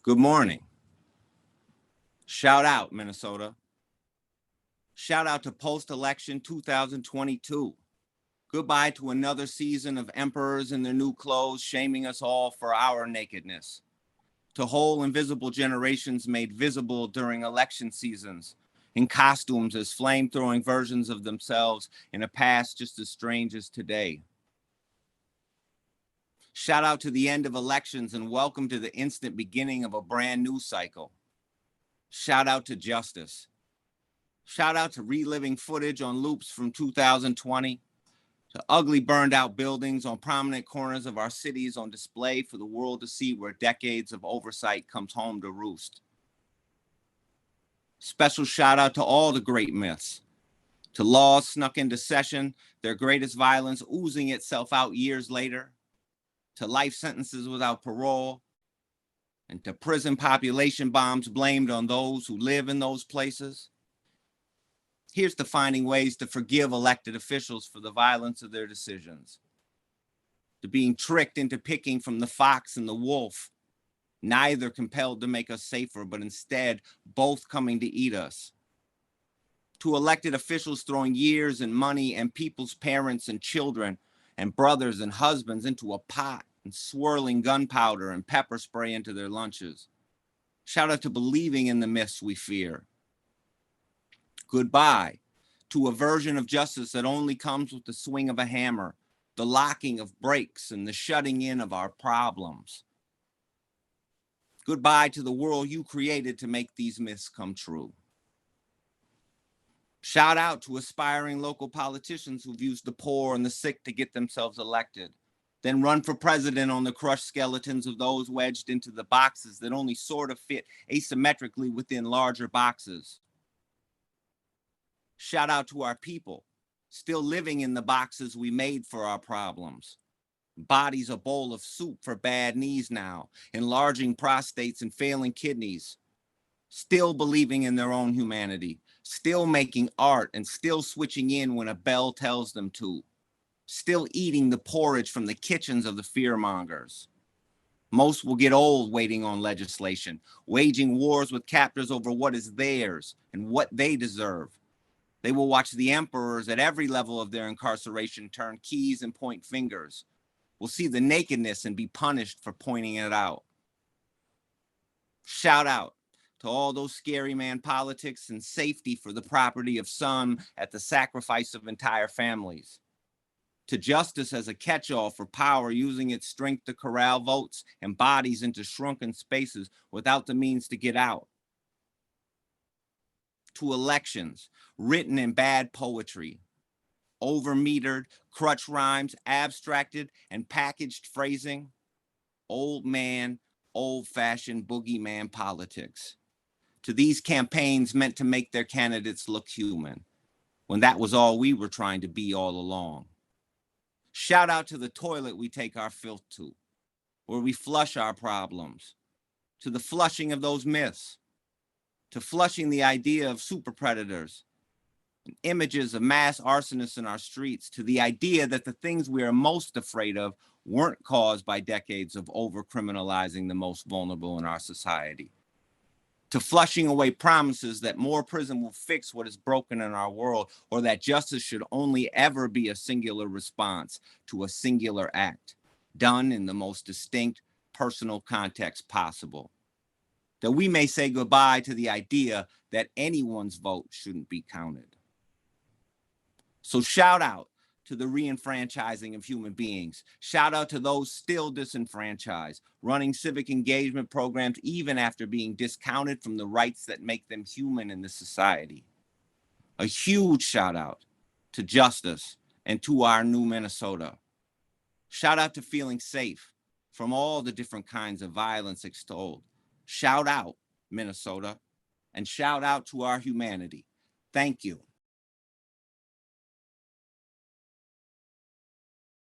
Good morning. Shout out, Minnesota. Shout out to post-election 2022. Goodbye to another season of emperors in their new clothes shaming us all for our nakedness. To whole invisible generations made visible during election seasons, in costumes as flame-throwing versions of themselves in a past just as strange as today. Shout out to the end of elections and welcome to the instant beginning of a brand new cycle. Shout out to justice. Shout out to reliving footage on loops from 2020, to ugly burned out buildings on prominent corners of our cities on display for the world to see where decades of oversight comes home to roost. Special shout out to all the great myths, to laws snuck into session, their greatest violence oozing itself out years later, to life sentences without parole, and to prison population bombs blamed on those who live in those places. Here's to finding ways to forgive elected officials for the violence of their decisions, to being tricked into picking from the fox and the wolf, neither compelled to make us safer, but instead both coming to eat us, to elected officials throwing years and money and people's parents and children and brothers and husbands into a pot and swirling gunpowder and pepper spray into their lunches. Shout out to believing in the myths we fear. Goodbye to a version of justice that only comes with the swing of a hammer, the locking of brakes, and the shutting in of our problems. Goodbye to the world you created to make these myths come true. Shout out to aspiring local politicians who've used the poor and the sick to get themselves elected, then run for president on the crushed skeletons of those wedged into the boxes that only sort of fit asymmetrically within larger boxes. Shout out to our people, still living in the boxes we made for our problems. Bodies a bowl of soup for bad knees now, enlarging prostates and failing kidneys. Still believing in their own humanity, still making art and still switching in when a bell tells them to. Still eating the porridge from the kitchens of the fearmongers. Most will get old waiting on legislation, waging wars with captors over what is theirs and what they deserve. They will watch the emperors at every level of their incarceration turn keys and point fingers. Will see the nakedness and be punished for pointing it out. Shout out to all those scary man politics and safety for the property of some at the sacrifice of entire families. To justice as a catch-all for power using its strength to corral votes and bodies into shrunken spaces without the means to get out. To elections written in bad poetry, over-metered, crutch rhymes, abstracted and packaged phrasing, old man, old-fashioned boogeyman politics. To these campaigns meant to make their candidates look human, when that was all we were trying to be all along. Shout out to the toilet we take our filth to, where we flush our problems, to the flushing of those myths, to flushing the idea of super predators, and images of mass arsonists in our streets, to the idea that the things we are most afraid of weren't caused by decades of over-criminalizing the most vulnerable in our society, to flushing away promises that more prison will fix what is broken in our world, or that justice should only ever be a singular response to a singular act, done in the most distinct personal context possible. That we may say goodbye to the idea that anyone's vote shouldn't be counted. So shout out to the re-enfranchising of human beings. Shout out to those still disenfranchised, running civic engagement programs even after being discounted from the rights that make them human in this society. A huge shout out to justice and to our new Minnesota. Shout out to feeling safe from all the different kinds of violence extolled. Shout out, Minnesota, and shout out to our humanity. Thank you.